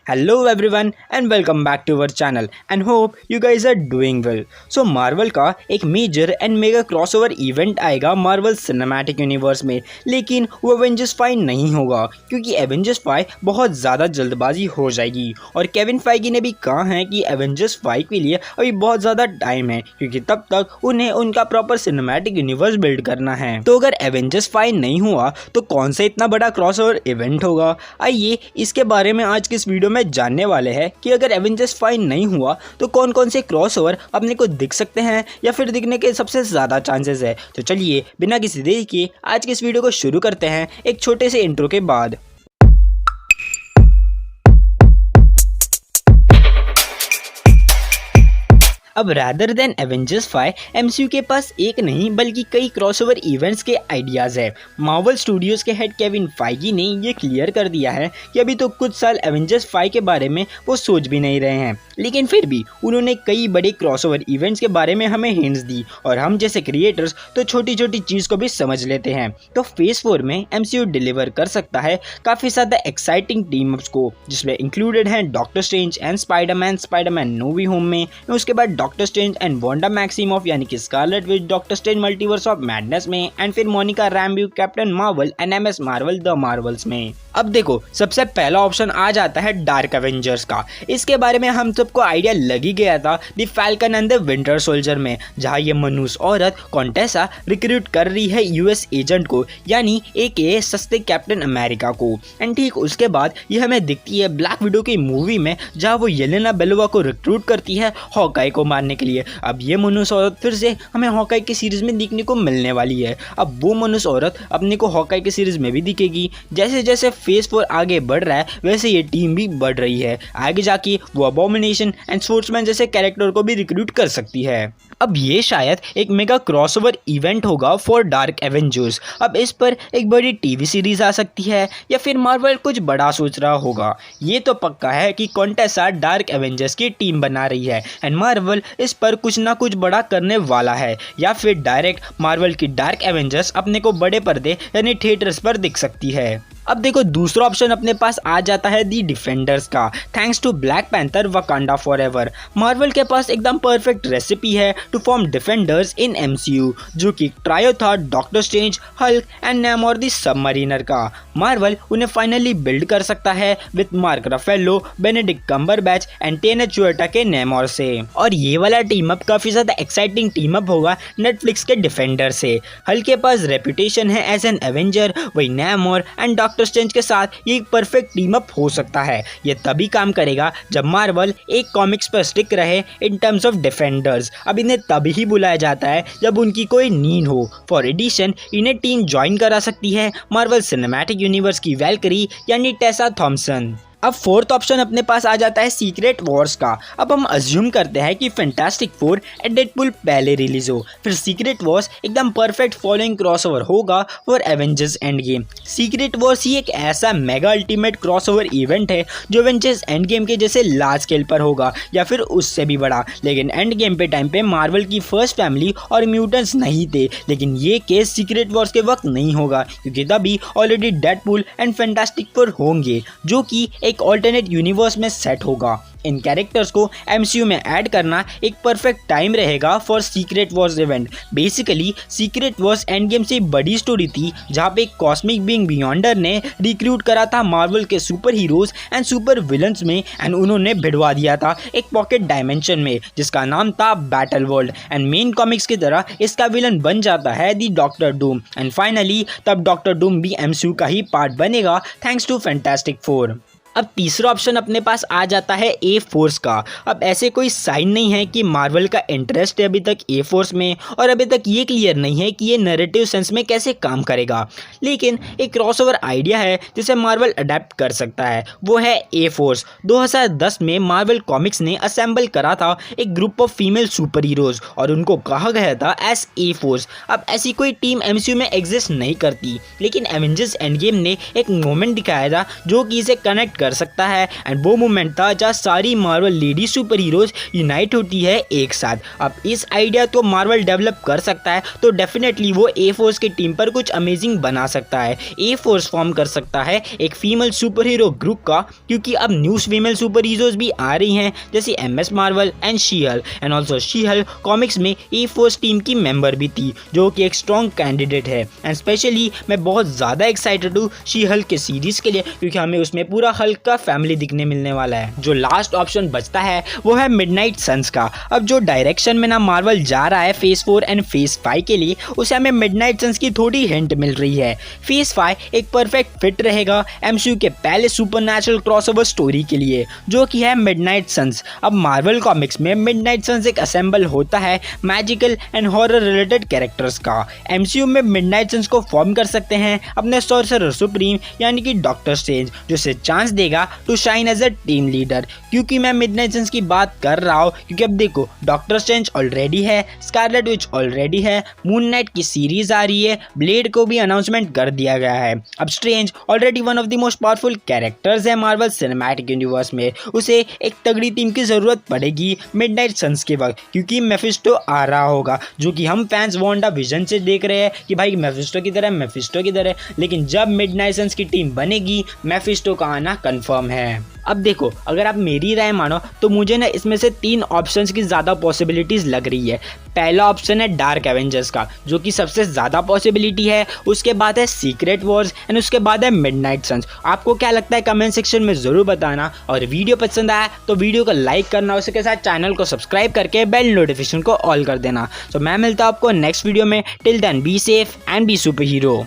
Hello everyone and welcome back to our channel and hope you guys are doing well. So Marvel का एक major and mega crossover event आएगा Marvel Cinematic Universe में, लेकिन वो Avengers 5 नहीं होगा क्योंकि एवेंजर्स 5 बहुत ज़्यादा जल्दबाजी हो जाएगी और केविन फाइगी ने भी कहा है कि एवेंजर्स 5 के लिए अभी बहुत ज़्यादा टाइम है क्योंकि तब तक उन्हें उनका प्रॉपर सिनेमैटिक यूनिवर्स बिल्ड करना है। तो अगर एवेंजर्स 5 नहीं हुआ तो कौन सा इतना बड़ा क्रॉसओवर इवेंट होगा, आइए इसके बारे में आज की इस वीडियो में जानने वाले हैं कि अगर एवेंजर्स 5 नहीं हुआ तो कौन कौन से क्रॉसओवर अपने को दिख सकते हैं या फिर दिखने के सबसे ज़्यादा चांसेस है। तो चलिए बिना किसी देरी के आज के इस वीडियो को शुरू करते हैं एक छोटे से इंट्रो के बाद। अब रैदर देन एवेंजर्स 5 एमसीयू के पास एक नहीं बल्कि कई क्रॉसओवर इवेंट्स के आइडियाज़ है। मार्वल स्टूडियोज़ के हेड केविन फाइगी ने ये क्लियर कर दिया है कि अभी तो कुछ साल एवेंजर्स 5 के बारे में वो सोच भी नहीं रहे हैं, लेकिन फिर भी उन्होंने कई बड़े क्रॉसओवर इवेंट्स के बारे में हमें हिंट्स दी और हम जैसे क्रिएटर्स तो छोटी छोटी चीज़ को भी समझ लेते हैं। तो फेज 4 में एमसीयू डिलीवर कर सकता है काफ़ी ज़्यादा एक्साइटिंग टीम अप्स को, जिसमें इंक्लूडेड हैं Doctor Strange and Spiderman No Way Home में, उसके बाद Doctor Strange and Wanda Maximoff यानी कि Scarlet Witch Doctor Strange Multiverse of Madness में, एंड फिर Monica Rambeau Captain Marvel and Ms Marvel The Marvels में। अब देखो सबसे पहला ऑप्शन आ जाता है डार्क एवेंजर्स का। इसके बारे में हम सबको आइडिया लग ही गया था the falcon and the winter soldier में, जहां ये मनुष्य औरत कॉन्टेसा रिक्रूट कर रही है यूएस एजेंट को यानी एक सस्ते कैप्टन अमेरिका को। एंड ठीक उसके बाद ये हमें दिखती है ब्लैक विडो की मूवी में, जहां वो येलेना बेलोवा को रिक्रूट करती है हॉकाई को मारने के लिए। अब ये मनुष्य औरत फिर से हमें हॉकाई की सीरीज में देखने को मिलने वाली है। अब वो मनुष्य औरत अपने को हॉकाई की सीरीज में भी दिखेगी। जैसे जैसे फेज 4 आगे बढ़ रहा है वैसे ये टीम भी बढ़ रही है। आगे जाके वो अबॉमिनेशन एंड स्पोर्ट्समैन जैसे कैरेक्टर को भी रिक्रूट कर सकती है। अब ये शायद एक मेगा क्रॉसओवर इवेंट होगा फॉर डार्क एवेंजर्स। अब इस पर एक बड़ी टीवी सीरीज आ सकती है या फिर मार्वल कुछ बड़ा सोच रहा होगा। ये तो पक्का है कि कॉन्टेसा डार्क एवेंजर्स की टीम बना रही है एंड मार्वल इस पर कुछ ना कुछ बड़ा करने वाला है, या फिर डायरेक्ट मार्वल की डार्क एवेंजर्स अपने को बड़े पर्दे यानी थिएटर्स पर दिख सकती है। अब देखो दूसरा ऑप्शन अपने पास आ जाता है दी डिफेंडर्स का। Thanks to Black Panther Wakanda Forever, Marvel के पास एकदम परफेक्ट रेसिपी है to form Defenders in MCU, जो कि ट्रायो था Doctor Strange, Hulk and Namor the Submariner का। मार्वल उन्हें फाइनली बिल्ड कर सकता है with Mark Ruffalo, Benedict Cumberbatch and Tenoch Huerta के नेमोर से। और ये वाला टीम अप काफी ज्यादा एक्साइटिंग टीम अप होगा नेटफ्लिक्स के डिफेंडर से। हल्क के पास रेपुटेशन है एज एन एवेंजर, वही नेमोर एंड डॉक्टर स्ट्रेंज के साथ ये एक परफेक्ट टीम अप हो सकता है। ये तभी काम करेगा जब मार्वल एक कॉमिक्स पर स्टिक रहे इन टर्म्स ऑफ डिफेंडर्स। अब इन्हें तभी ही बुलाया जाता है जब उनकी कोई नीड हो। फॉर एडिशन इन्हें टीम ज्वाइन करा सकती है मार्वल सिनेमैटिक यूनिवर्स की वैल्करी यानी टेसा थॉम्सन। अब फोर्थ ऑप्शन अपने पास आ जाता है सीक्रेट वॉर्स का। अब हम अज्यूम करते हैं कि फैंटास्टिक फोर एंड डेडपूल पहले रिलीज हो, फिर सीक्रेट वॉर्स एकदम परफेक्ट फॉलोइंग क्रॉसओवर होगा for Avengers Endgame. Secret Wars ही एक ऐसा मेगा अल्टीमेट क्रॉसओवर इवेंट है जो एवेंजर्स एंड गेम के जैसे लार्ज स्केल पर होगा या फिर उससे भी बड़ा। लेकिन एंड गेम पे टाइम पे मार्वल की फर्स्ट फैमिली और म्यूटेंट्स नहीं थे, लेकिन ये केस सीक्रेट वॉर्स के वक्त नहीं होगा क्योंकि तभी already Deadpool and fantastic four होंगे, जो कि एक ऑल्टरनेट यूनिवर्स में सेट होगा। इन कैरेक्टर्स को एमसीयू में ऐड करना एक परफेक्ट टाइम रहेगा for secret Wars event. Basically secret Wars end game से बड़ी स्टोरी थी जहां पे एक कॉस्मिक बीइंग बियॉन्डर ने रिक्रूट करा था मार्वल के super heroes and super villains में, एंड उन्होंने भिड़वा दिया था एक पॉकेट डायमेंशन में जिसका नाम था battle world. And main comics की तरह इसका विलन बन जाता है दी डॉक्टर डूम, एंड फाइनली तब डॉक्टर डूम भी एमसीयू का ही पार्ट बनेगा थैंक्स टू फैंटास्टिक फोर। अब तीसरा ऑप्शन अपने पास आ जाता है ए फोर्स का। अब ऐसे कोई साइन नहीं है कि मार्वल का इंटरेस्ट है अभी तक ए फोर्स में, और अभी तक ये क्लियर नहीं है कि ये नैरेटिव सेंस में कैसे काम करेगा, लेकिन एक क्रॉसओवर आइडिया है जिसे मार्वल अडेप्ट कर सकता है, वो है ए फोर्स। 2010 में मार्वल कॉमिक्स ने असेंबल करा था एक group of female super heroes और उनको कहा गया था एस ए फोर्स। अब ऐसी कोई टीम एमसीयू में एग्जिस्ट नहीं करती, लेकिन एवेंजर्स एंड गेम ने एक मोमेंट दिखाया था जो कि इसे कनेक्ट कर सकता है। एंड वो मोमेंट था जहाँ सारी Marvel lady super heroes unite होती है एक साथ। अब इस आइडिया को मार्वल डेवलप कर सकता है तो डेफिनेटली वो ए फोर्स की टीम पर कुछ अमेजिंग बना सकता है। ए फोर्स फॉर्म कर सकता है एक फीमेल सुपर हीरो ग्रुप का, क्योंकि अब न्यू फीमेल सुपर हीरोज भी आ रही हैं जैसे MS Marvel and she-Hulk. And also she-Hulk comics में ए फोर्स टीम की मेंबर भी थी जो कि एक स्ट्रॉन्ग कैंडिडेट है। एंड स्पेशली मैं बहुत ज़्यादा एक्साइटेड हूँ शी-हल्क के सीरीज के लिए, क्योंकि हमें उसमें पूरा हल्क का फैमिली दिखने मिलने वाला है। जो लास्ट ऑप्शन बचता है वो है मिडनाइट सन्स का। अब जो डायरेक्शन में ना मार्वल जा रहा है फेज 4 एंड फेज 5 के लिए, उसे हमें मिडनाइट सन्स की थोड़ी हिंट मिल रही है। फेज 5 एक परफेक्ट फिट रहेगा MCU के पहले सुपरनैचुरल क्रॉसओवर स्टोरी के लिए, जो कि है मिडनाइट सन्स। अब मार्वल कॉमिक्स में मिडनाइट सन्स एक असेंबल होता है magical and horror related characters का। MCU में मिडनाइट सन्स को फॉर्म कर सकते हैं अपने सॉर्सरर सुप्रीम यानी कि डॉक्टर स्ट्रेंज, जो से चांस देगा to shine as a team leader. क्योंकि मैं मिडनाइट सन्स की बात कर रहा हूँ क्योंकि अब देखो डॉक्टर स्ट्रेंज ऑलरेडी है, स्कारलेट विच ऑलरेडी है, मून नाइट की सीरीज आ रही है, ब्लेड को भी अनाउंसमेंट कर दिया गया है। अब strange already one of the most powerful characters है मार्वल सिनेमैटिक यूनिवर्स में, उसे एक तगड़ी टीम की जरूरत पड़ेगी मिडनाइट सन्स के वक्त, क्योंकि मेफिस्टो आ रहा होगा जो कि हम फैंस वांडा विजन से देख रहे हैं कि भाई मेफिस्टो की तरह, लेकिन जब मिडनाइट सन्स की टीम बनेगी मेफिस्टो का आना कंफर्म है। अब देखो अगर आप मेरी राय मानो तो मुझे ना इसमें से 3 ऑप्शंस की ज़्यादा पॉसिबिलिटीज़ लग रही है। पहला ऑप्शन है डार्क एवेंजर्स का, जो कि सबसे ज़्यादा पॉसिबिलिटी है। उसके बाद है सीक्रेट वॉर्स एंड उसके बाद है मिडनाइट सन्स। आपको क्या लगता है कमेंट सेक्शन में ज़रूर बताना, और वीडियो पसंद आया तो वीडियो को लाइक करना, उसके साथ चैनल को सब्सक्राइब करके बेल नोटिफिकेशन को ऑल कर देना। तो मैं मिलता हूँ आपको नेक्स्ट वीडियो में। Till then be safe and be super hero.